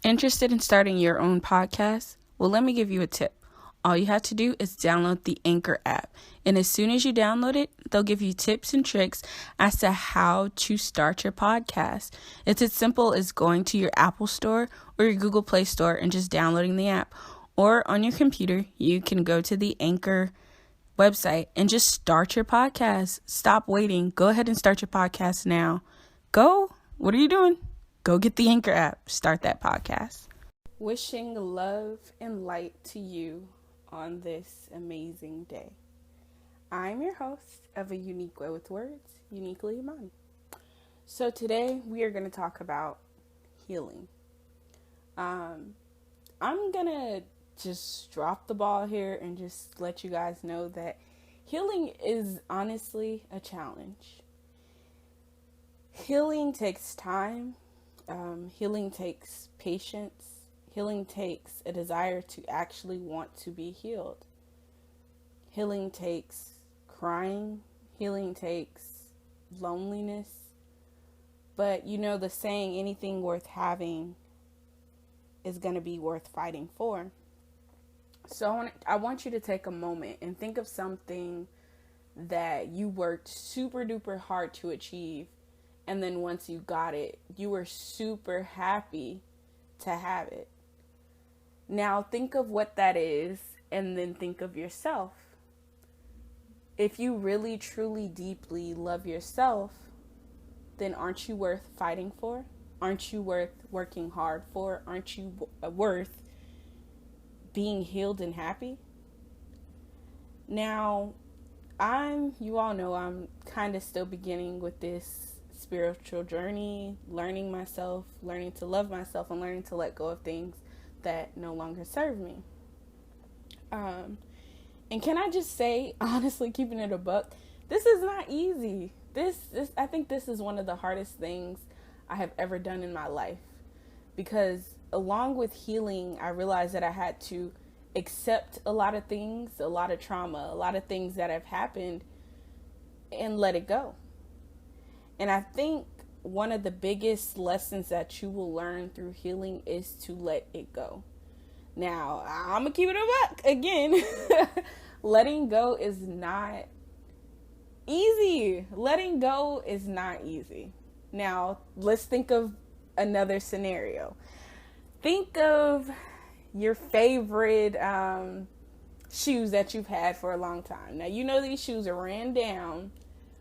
Interested in starting your own podcast? Well, let me give you a tip. All you have to do is download the Anchor app. And as soon as you download it, they'll give you tips and tricks as to how to start your podcast. It's as simple as going to your Apple Store or your Google Play Store and just downloading the app. Or on your computer, you can go to the Anchor website and just start your podcast. Stop waiting. Go ahead and start your podcast now. Go. What are you doing? Go get the Anchor app. Start that podcast. Wishing love and light to you on this amazing day. I'm your host of A Unique Way with Words, Uniquely Imani. So today we are going to talk about healing. I'm going to just drop the ball here and just let you guys know that healing is honestly a challenge. Healing takes time. Healing takes patience. Healing takes a desire to actually want to be healed. Healing takes crying. Healing takes loneliness. But you know the saying, anything worth having is going to be worth fighting for. So I want you to take a moment and think of something that you worked super duper hard to achieve. And then once you got it, you were super happy to have it. Now think of what that is and then think of yourself. If you really, truly, deeply love yourself, then aren't you worth fighting for? Aren't you worth working hard for? Aren't you worth being healed and happy? Now, you all know I'm kind of still beginning with this spiritual journey, learning myself, learning to love myself, and learning to let go of things that no longer serve me. And can I just say, honestly, keeping it a buck, this is not easy. I think this is one of the hardest things I have ever done in my life, because along with healing, I realized that I had to accept a lot of things, a lot of trauma, a lot of things that have happened, and let it go. And I think one of the biggest lessons that you will learn through healing is to let it go. Now, I'm going to keep it a buck again. Letting go is not easy. Letting go is not easy. Now, let's think of another scenario. Think of your favorite shoes that you've had for a long time. Now, you know these shoes are ran down,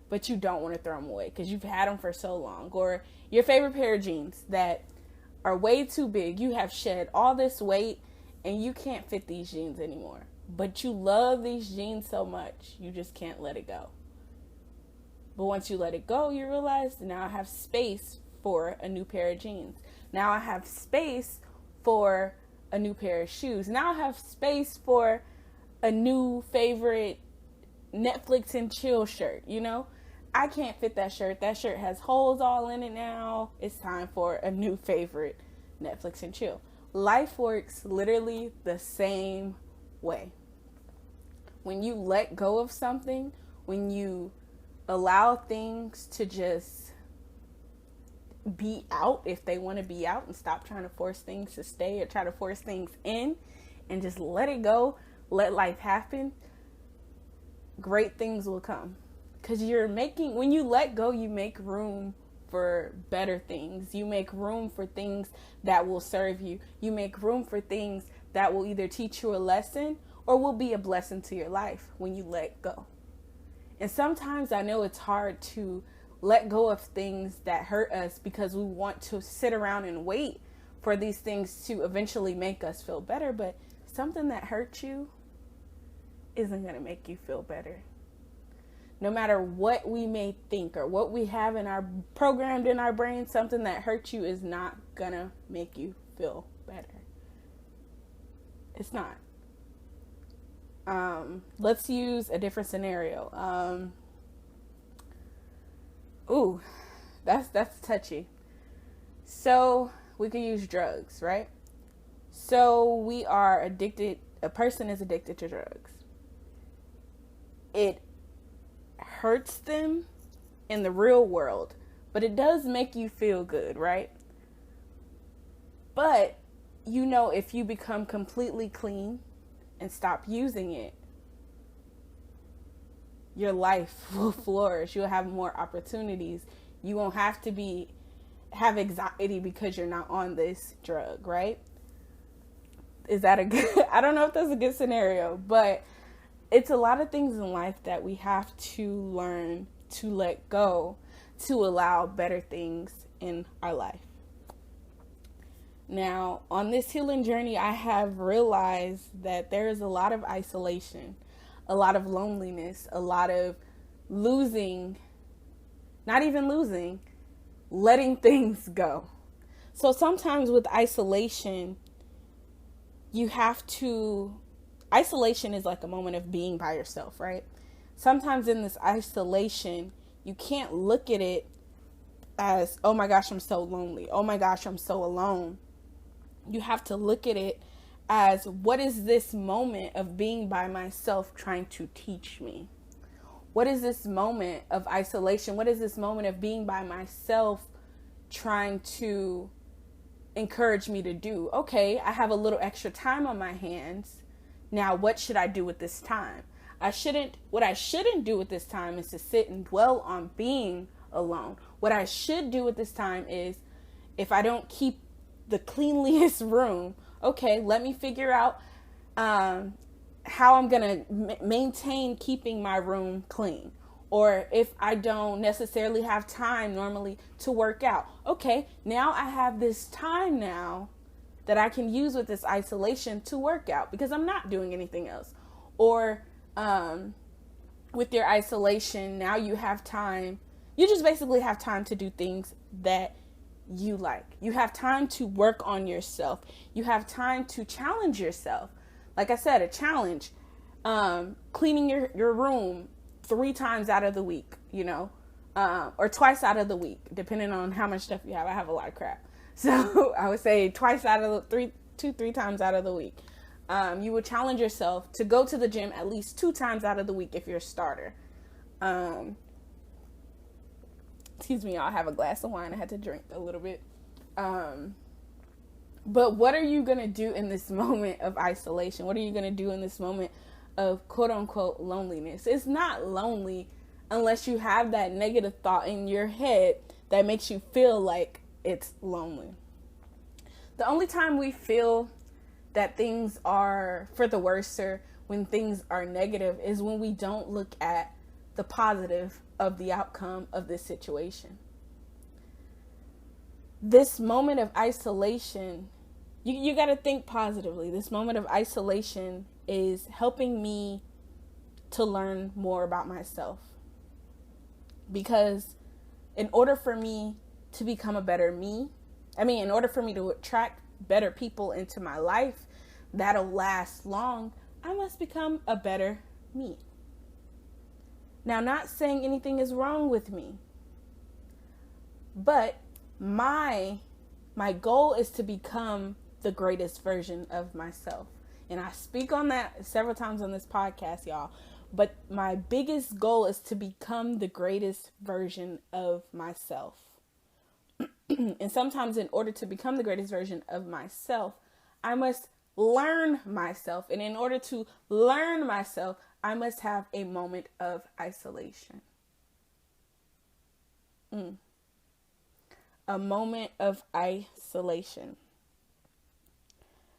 but you don't want to throw them away because you've had them for so long. Or your favorite pair of jeans that are way too big. You have shed all this weight and you can't fit these jeans anymore. But you love these jeans so much, you just can't let it go. But once you let it go, you realize, now I have space for a new pair of jeans. Now I have space for a new pair of shoes. Now I have space for a new favorite Netflix and chill shirt, you know? I can't fit that shirt. That shirt has holes all in it now. It's time for a new favorite Netflix and chill. Life works literally the same way. When you let go of something, when you allow things to just be out if they want to be out, and stop trying to force things to stay or try to force things in, and just let it go, let life happen, great things will come. Because when you let go, you make room for better things. You make room for things that will serve you. You make room for things that will either teach you a lesson or will be a blessing to your life when you let go. And sometimes I know it's hard to let go of things that hurt us because we want to sit around and wait for these things to eventually make us feel better. But something that hurt you isn't going to make you feel better. No matter what we may think or what we have programmed in our brain, something that hurts you is not going to make you feel better. It's not. Let's use a different scenario. That's touchy. So we could use drugs, right? So a person is addicted to drugs. It hurts them in the real world, but it does make you feel good, right? But you know, if you become completely clean and stop using it, your life will flourish. You'll have more opportunities. You won't have to have anxiety because you're not on this drug, right? Is that a good, I don't know if that's a good scenario, but it's a lot of things in life that we have to learn to let go to allow better things in our life. Now, on this healing journey, I have realized that there is a lot of isolation, a lot of loneliness, a lot of losing, not even losing, letting things go. So sometimes with isolation, isolation is like a moment of being by yourself, right? Sometimes in this isolation, you can't look at it as, oh my gosh, I'm so lonely. Oh my gosh, I'm so alone. You have to look at it as, what is this moment of being by myself trying to teach me? What is this moment of isolation? What is this moment of being by myself trying to encourage me to do? Okay, I have a little extra time on my hands. Now, what should I do with this time? What I shouldn't do with this time is to sit and dwell on being alone. What I should do with this time is, if I don't keep the cleanliest room, okay, let me figure out how I'm going to maintain keeping my room clean. Or if I don't necessarily have time normally to work out, okay, now I have this time now that I can use with this isolation to work out because I'm not doing anything else. Or with your isolation, now you have time. You just basically have time to do things that you like. You have time to work on yourself. You have time to challenge yourself. Like I said, a challenge, cleaning your room 3 times out of the week, or twice out of the week, depending on how much stuff you have. I have a lot of crap. So I would say twice out of the 3 times out of the week. You would challenge yourself to go to the gym at least 2 times out of the week if you're a starter. Excuse me, I'll have a glass of wine. I had to drink a little bit. But what are you going to do in this moment of isolation? What are you going to do in this moment of quote unquote loneliness? It's not lonely unless you have that negative thought in your head that makes you feel like it's lonely. The only time we feel that things are for the worse or when things are negative is when we don't look at the positive of the outcome of this situation. This moment of isolation, you got to think positively. This moment of isolation is helping me to learn more about myself. Because in order for me to become a better me, in order for me to attract better people into my life that'll last long, I must become a better me. Now, not saying anything is wrong with me, but my goal is to become the greatest version of myself. And I speak on that several times on this podcast, y'all. But my biggest goal is to become the greatest version of myself. And sometimes in order to become the greatest version of myself, I must learn myself. And in order to learn myself, I must have a moment of isolation. A moment of isolation.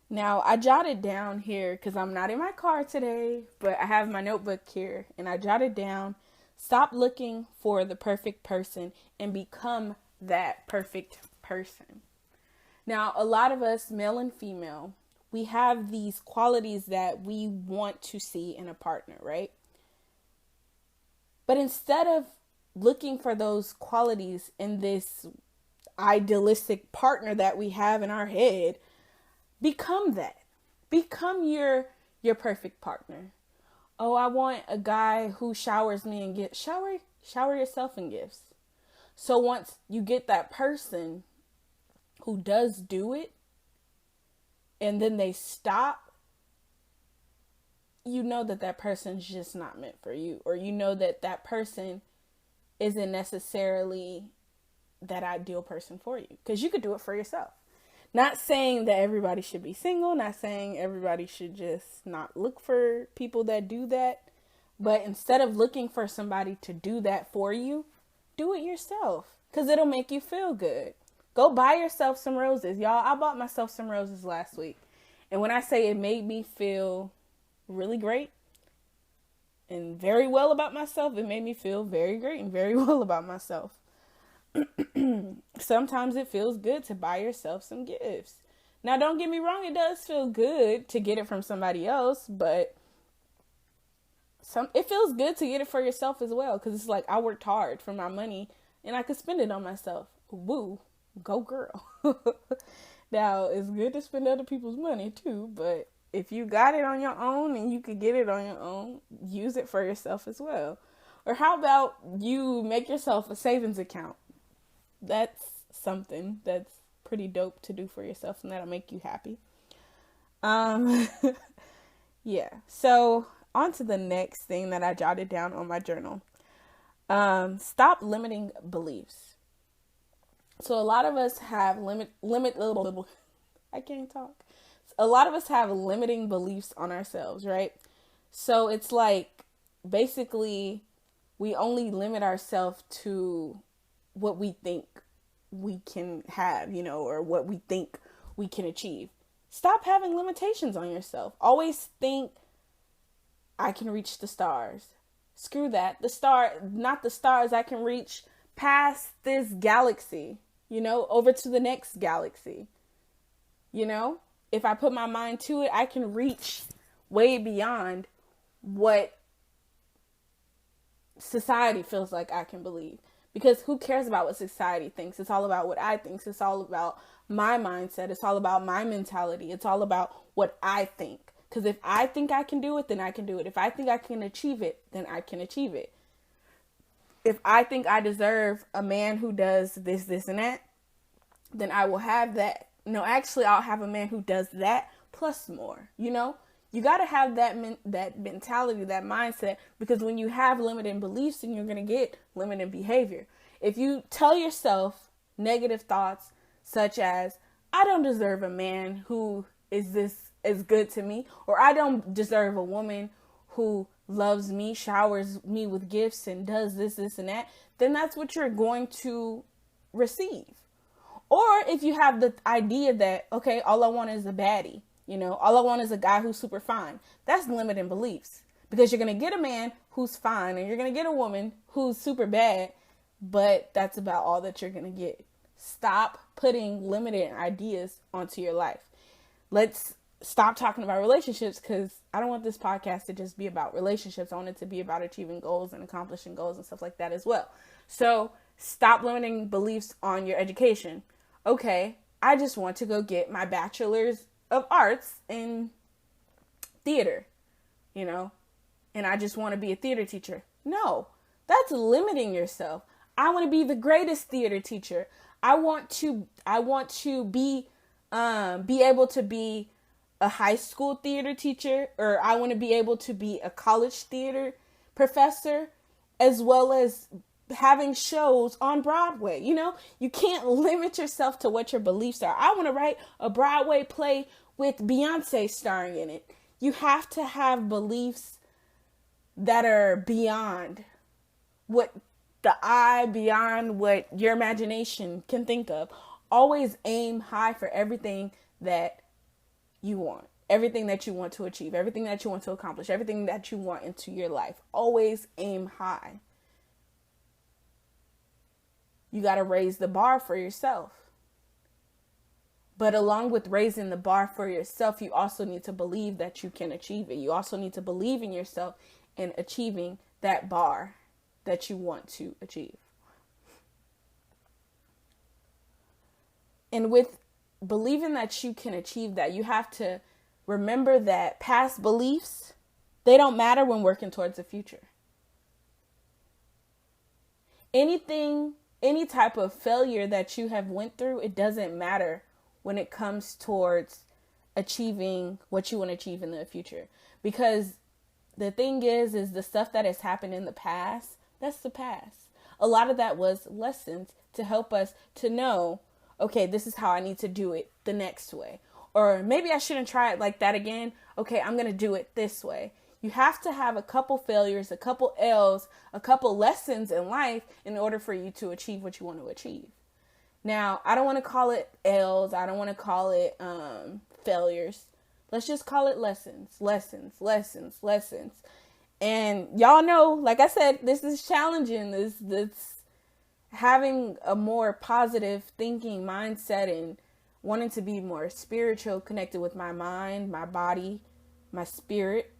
Now, I jotted down here because I'm not in my car today, but I have my notebook here and I jotted down, stop looking for the perfect person and become that perfect person. Now, a lot of us, male and female, we have these qualities that we want to see in a partner, right? But instead of looking for those qualities in this idealistic partner that we have in our head, become that. Become your perfect partner. Oh, I want a guy who showers me and gifts. Shower yourself in gifts. So once you get that person who does do it, and then they stop, you know that person's just not meant for you. Or you know that person isn't necessarily that ideal person for you. Because you could do it for yourself. Not saying that everybody should be single, not saying everybody should just not look for people that do that. But instead of looking for somebody to do that for you, do it yourself, because it'll make you feel good. Go buy yourself some roses. Y'all, I bought myself some roses last week. And when I say it made me feel really great and very well about myself, it made me feel very great and very well about myself. Sometimes it feels good to buy yourself some gifts. Now, don't get me wrong, it does feel good to get it from somebody else, but it feels good to get it for yourself as well, because it's like, I worked hard for my money and I could spend it on myself. Woo, go girl. Now, it's good to spend other people's money too, but if you got it on your own and you could get it on your own, use it for yourself as well. Or how about you make yourself a savings account? That's something that's pretty dope to do for yourself, and that'll make you happy. Yeah. So on to the next thing that I jotted down on my journal. Stop limiting beliefs. So a lot of us have I can't talk. A lot of us have limiting beliefs on ourselves, right? So it's like, basically, we only limit ourselves to what we think we can have, or what we think we can achieve. Stop having limitations on yourself. Always think, I can reach the stars. Screw that. Not the stars. I can reach past this galaxy, over to the next galaxy. If I put my mind to it, I can reach way beyond what society feels like I can believe. Because who cares about what society thinks? It's all about what I think. It's all about my mindset. It's all about my mentality. It's all about what I think. Because if I think I can do it, then I can do it. If I think I can achieve it, then I can achieve it. If I think I deserve a man who does this, this, and that, then I will have that. No, actually, I'll have a man who does that plus more. You got to have that mentality, that mindset, because when you have limiting beliefs, then you're going to get limiting behavior. If you tell yourself negative thoughts such as, I don't deserve a man who is this as good to me, or I don't deserve a woman who loves me, showers me with gifts, and does this, this, and that, then that's what you're going to receive. Or if you have the idea that, okay, all I want is a baddie, all I want is a guy who's super fine. That's limiting beliefs, because you're going to get a man who's fine and you're going to get a woman who's super bad, but that's about all that you're going to get. Stop putting limited ideas onto your life. Let's stop talking about relationships, because I don't want this podcast to just be about relationships. I want it to be about achieving goals and accomplishing goals and stuff like that as well. So stop limiting beliefs on your education. Okay, I just want to go get my bachelor's of arts in theater, and I just want to be a theater teacher. No, that's limiting yourself. I want to be the greatest theater teacher. I want to be able to be a high school theater teacher, or I want to be able to be a college theater professor, as well as having shows on Broadway. You can't limit yourself to what your beliefs are. I want to write a Broadway play with Beyonce starring in it. You have to have beliefs that are beyond what beyond what your imagination can think of. Always aim high for everything that you want, everything that you want to achieve, everything that you want to accomplish, everything that you want into your life. Always aim high. You got to raise the bar for yourself. But along with raising the bar for yourself, you also need to believe that you can achieve it. You also need to believe in yourself and achieving that bar that you want to achieve. And with believing that you can achieve that, you have to remember that past beliefs, they don't matter when working towards the future. Any type of failure that you have went through, it doesn't matter when it comes towards achieving what you want to achieve in the future. Because the thing is the stuff that has happened in the past, that's the past. A lot of that was lessons to help us to know, okay, this is how I need to do it the next way. Or maybe I shouldn't try it like that again. Okay, I'm going to do it this way. You have to have a couple failures, a couple L's, a couple lessons in life in order for you to achieve what you want to achieve. Now, I don't want to call it L's. I don't want to call it failures. Let's just call it lessons. And y'all know, like I said, this is challenging. This having a more positive thinking mindset and wanting to be more spiritual, connected with my mind, my body, my spirit,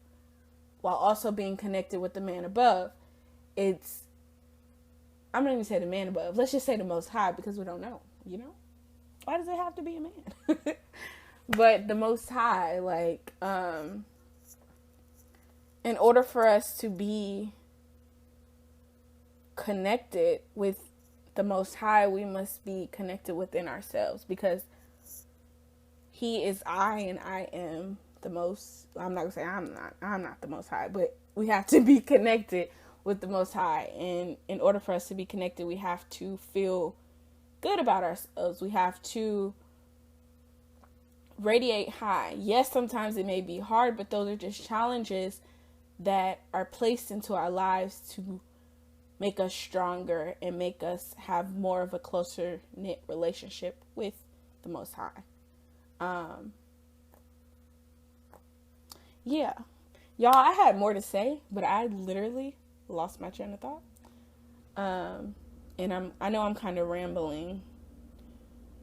while also being connected with the man above. I'm not even say the man above. Let's just say the Most High, because we don't know, Why does it have to be a man? But the Most High, in order for us to be connected with the Most High, we must be connected within ourselves, because He is I and I am the most. I'm not gonna say I'm not the Most High, but we have to be connected with the Most High. And in order for us to be connected, we have to feel good about ourselves. We have to radiate high. Yes, sometimes it may be hard, but those are just challenges that are placed into our lives to make us stronger and make us have more of a closer knit relationship with the Most High. Yeah. Y'all, I had more to say, but I literally lost my train of thought. And I know I'm kind of rambling.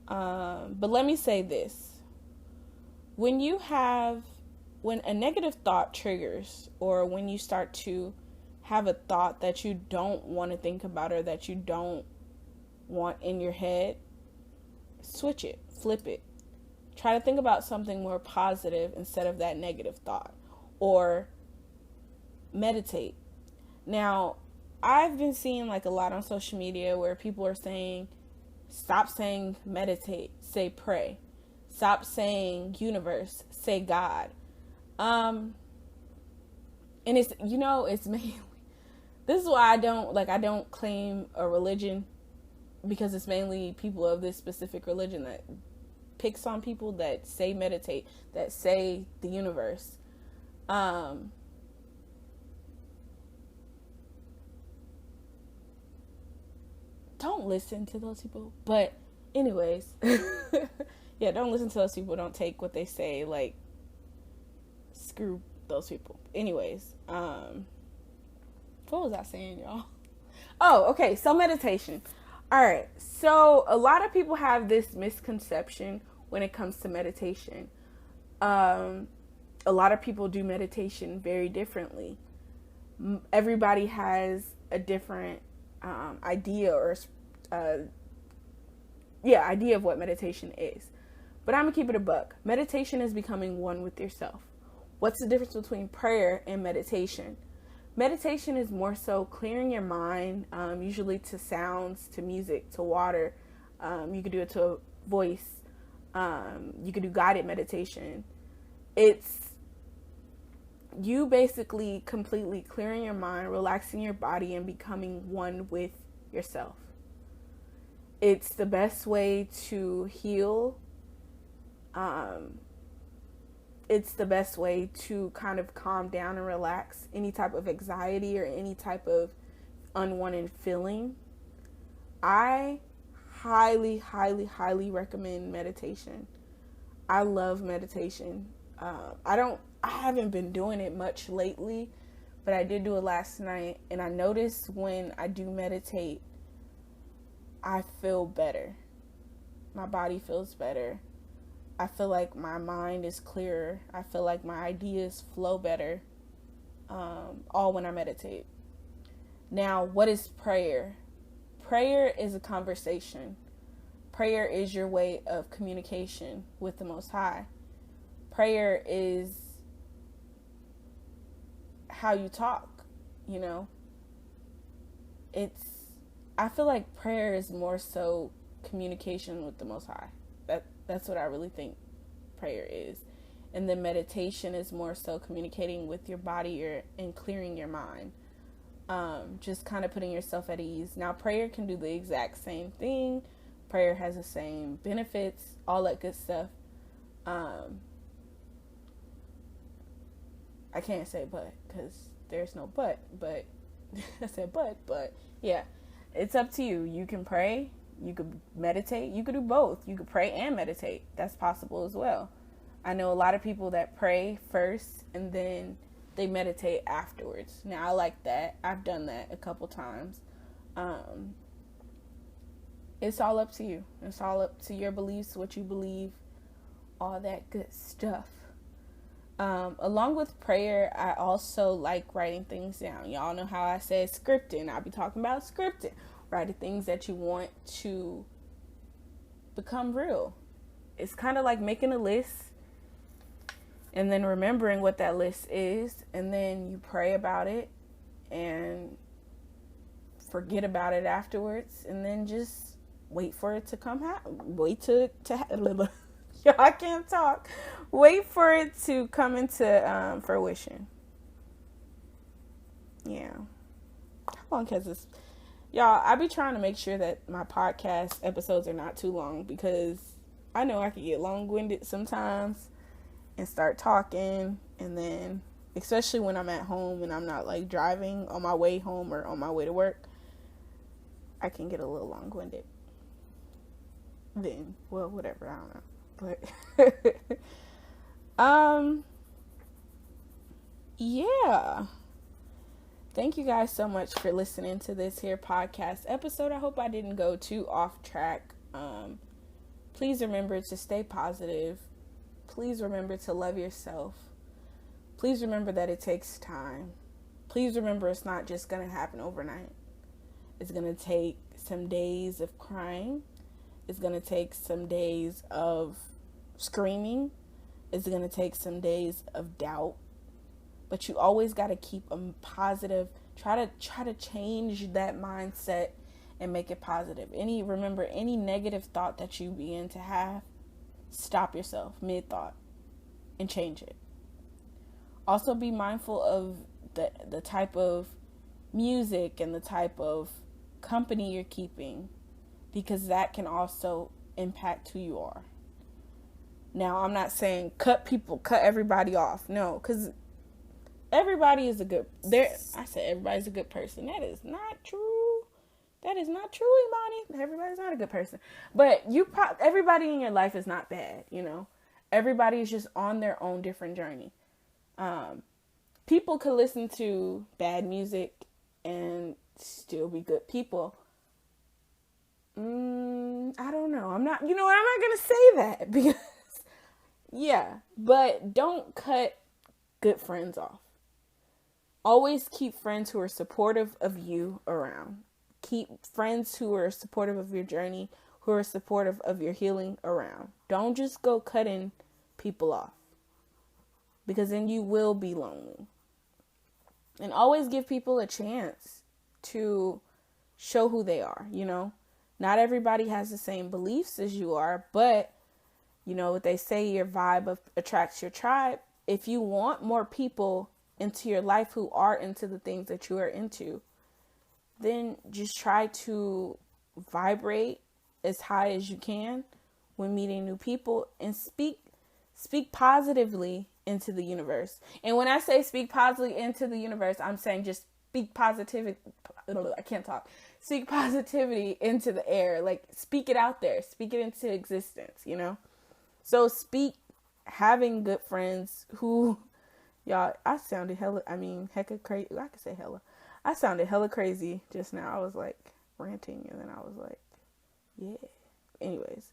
But let me say this. When a negative thought triggers, or when you start to have a thought that you don't want to think about or that you don't want in your head, switch it, flip it. Try to think about something more positive instead of that negative thought, or meditate. Now, I've been seeing a lot on social media where people are saying, stop saying meditate, say pray. Stop saying universe, say God. And it's mainly, this is why I don't claim a religion, because it's mainly people of this specific religion that picks on people that say meditate, that say the universe. Don't listen to those people. But anyways, yeah, don't listen to those people. Don't take what they say. Screw those people. Anyways, what was I saying, y'all? Oh, okay. So meditation. All right. So a lot of people have this misconception when it comes to meditation. A lot of people do meditation very differently. Everybody has a different idea or idea of what meditation is. But I'm gonna keep it a buck. Meditation is becoming one with yourself. What's the difference between prayer and meditation? Meditation is more so clearing your mind, usually to sounds, to music, to water. You could do it to a voice. You could do guided meditation. It's you basically completely clearing your mind, relaxing your body, and becoming one with yourself. It's the best way to heal. It's the best way to kind of calm down and relax any type of anxiety or any type of unwanted feeling. I highly, highly, highly recommend meditation. I love meditation. I haven't been doing it much lately, but I did do it last night, and I noticed when I do meditate, I feel better. My body feels better. I feel like my mind is clearer. I feel like my ideas flow better, all when I meditate. Now, what is prayer? Prayer is a conversation. Prayer is your way of communication with the Most High. Prayer is how you talk, I feel like prayer is more so communication with the Most High. That's what I really think prayer is. And then meditation is more so communicating with your body and clearing your mind. Just kind of putting yourself at ease. Now, prayer can do the exact same thing, Prayer has the same benefits, all that good stuff. I can't say but, because there's no but I said but yeah, it's up to you. You can pray, you could meditate, you could do both. You could pray and meditate. That's possible as well. I know a lot of people that pray first and then they meditate afterwards. Now, I like that. I've done that a couple times. It's all up to you. It's all up to your beliefs, what you believe, all that good stuff. Along with prayer, I also like writing things down. Y'all know how I said scripting. I'll be talking about scripting. Writing things that you want to become real. It's kind of like making a list and then remembering what that list is, and then you pray about it and forget about it afterwards, and then just wait for it to come Yo, I can't talk. Wait for it to come into fruition. Yeah. How long has this? Y'all, I be trying to make sure that my podcast episodes are not too long, because I know I can get long-winded sometimes and start talking, and then especially when I'm at home and I'm not like driving on my way home or on my way to work, I can get a little long-winded. Then, well, whatever, I don't know. But yeah. Thank you guys so much for listening to this here podcast episode. I hope I didn't go too off track. Please remember to stay positive. Please remember to love yourself. Please remember that it takes time. Please remember it's not just going to happen overnight. It's going to take some days of crying. It's going to take some days of screaming. It's going to take some days of doubt. But you always got to keep a positive. Try to change that mindset and make it positive. Remember, any negative thought that you begin to have, stop yourself mid-thought and change it. Also, be mindful of the type of music and the type of company you're keeping, because that can also impact who you are. Now, I'm not saying cut everybody off. No, because everybody is I said everybody's a good person. That is not true. That is not true, Imani. Everybody's not a good person. But everybody in your life is not bad, you know. Everybody is just on their own different journey. People could listen to bad music and still be good people. I don't know. I'm not going to say that, because yeah, but don't cut good friends off. Always keep friends who are supportive of you around. Keep friends who are supportive of your journey, who are supportive of your healing around. Don't just go cutting people off, because then you will be lonely. And always give people a chance to show who they are, you know. Not everybody has the same beliefs as you are, but you know what they say, your vibe attracts your tribe. If you want more people into your life who are into the things that you are into, then just try to vibrate as high as you can when meeting new people, and speak positively into the universe. And when I say speak positively into the universe, I'm saying just speak positivity. I can't talk. Speak positivity into the air. Like, speak it out there. Speak it into existence, you know? So having good friends who, y'all, I sounded hecka crazy. I could say hella. I sounded hella crazy just now. I was like ranting, and then I was like, yeah. Anyways,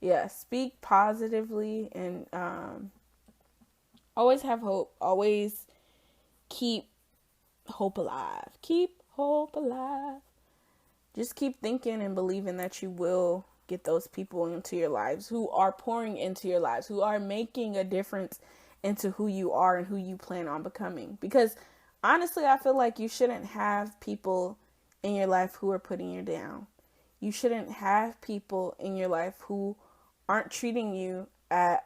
yeah, speak positively, and always have hope. Always keep hope alive. Keep hope alive. Just keep thinking and believing that you will get those people into your lives who are pouring into your lives, who are making a difference into who you are and who you plan on becoming. Because honestly, I feel like you shouldn't have people in your life who are putting you down. You shouldn't have people in your life who aren't treating you as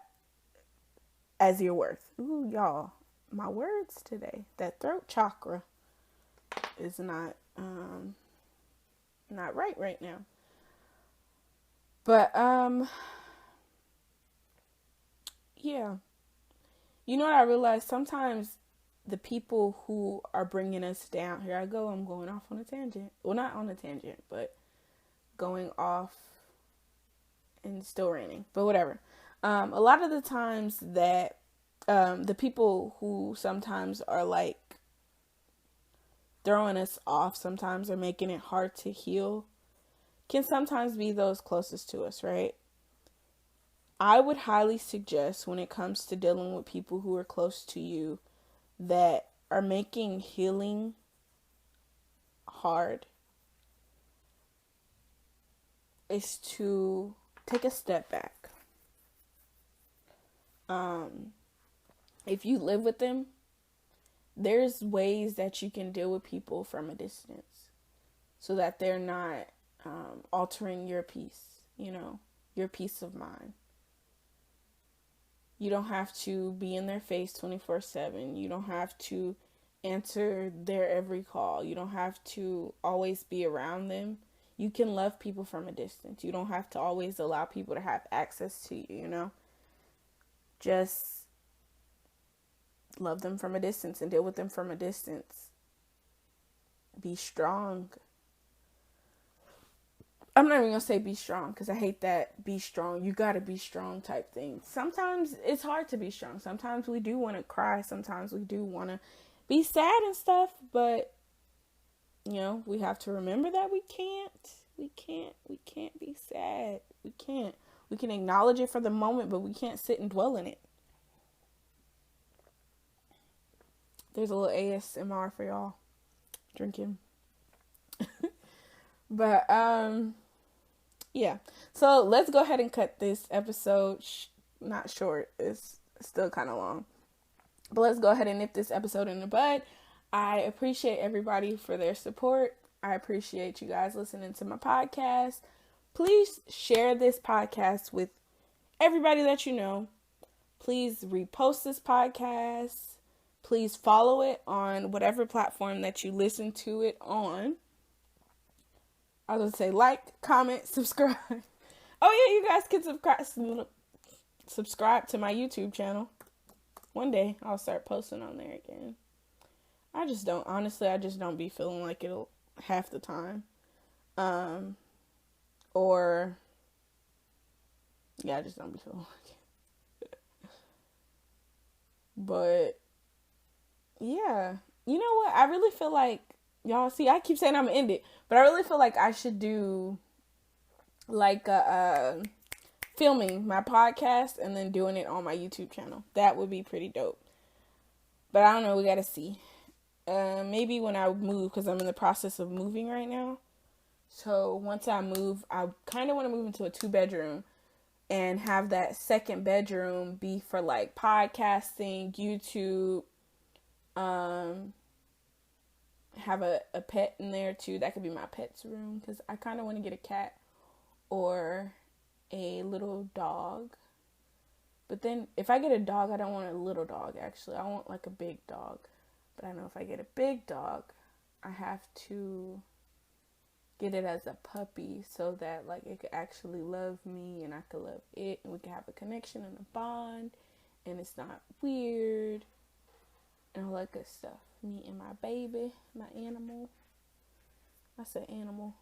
your worth. Ooh, y'all, my words today. That throat chakra is not right now. But, yeah. You know what I realized? Sometimes the people who are bringing us down, here I go, I'm going off on a tangent. Well, not on a tangent, but going off and still raining, but whatever. A lot of the times that the people who sometimes are like throwing us off, sometimes are making it hard to heal, can sometimes be those closest to us, right? I would highly suggest, when it comes to dealing with people who are close to you that are making healing hard, is to take a step back. If you live with them, there's ways that you can deal with people from a distance so that they're not altering your peace, your peace of mind. You don't have to be in their face 24/7. You don't have to answer their every call. You don't have to always be around them. You can love people from a distance. You don't have to always allow people to have access to you, Just love them from a distance and deal with them from a distance. Be strong. I'm not even going to say be strong, because I hate that be strong. You got to be strong type thing. Sometimes it's hard to be strong. Sometimes we do want to cry. Sometimes we do want to be sad and stuff. But, we have to remember that we can't be sad. We can't. We can acknowledge it for the moment, but we can't sit and dwell in it. There's a little ASMR for y'all. Drinking. But, yeah. So let's go ahead and cut this episode. Not short. It's still kind of long. But let's go ahead and nip this episode in the bud. I appreciate everybody for their support. I appreciate you guys listening to my podcast. Please share this podcast with everybody that you know. Please repost this podcast. Please follow it on whatever platform that you listen to it on. I was going to say like, comment, subscribe. Oh yeah, you guys can subscribe to my YouTube channel. One day I'll start posting on there again. I just don't be feeling like it'll half the time. I just don't be feeling like it. But yeah, you know what? I really feel like, y'all see, I keep saying I'm gonna end it, but I really feel like I should do like filming my podcast and then doing it on my YouTube channel. That would be pretty dope. But I don't know, we gotta see. Maybe when I move, because I'm in the process of moving right now. So once I move, I kind of want to move into a 2-bedroom and have that second bedroom be for like podcasting, YouTube, have a pet in there too. That could be my pet's room, because I kind of want to get a cat or a little dog. But then if I get a dog, I don't want a little dog, actually. I want like a big dog. But I know if I get a big dog, I have to get it as a puppy so that like it could actually love me and I could love it, and we can have a connection and a bond, and it's not weird and all that good stuff. Me and my baby, my animal. I said animal.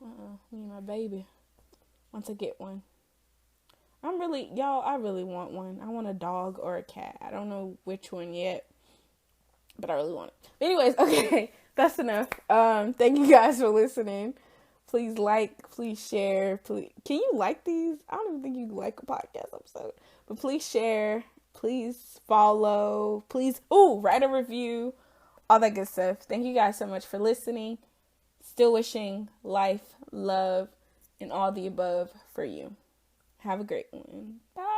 Me and my baby. Once I get one. I really want one. I want a dog or a cat. I don't know which one yet, but I really want it. But anyways, okay, that's enough. Thank you guys for listening. Please like, please share. Please, can you like these? I don't even think you can like a podcast episode, but please share. Please follow. Please, write a review. All that good stuff. Thank you guys so much for listening. Still wishing life, love, and all the above for you. Have a great one. Bye.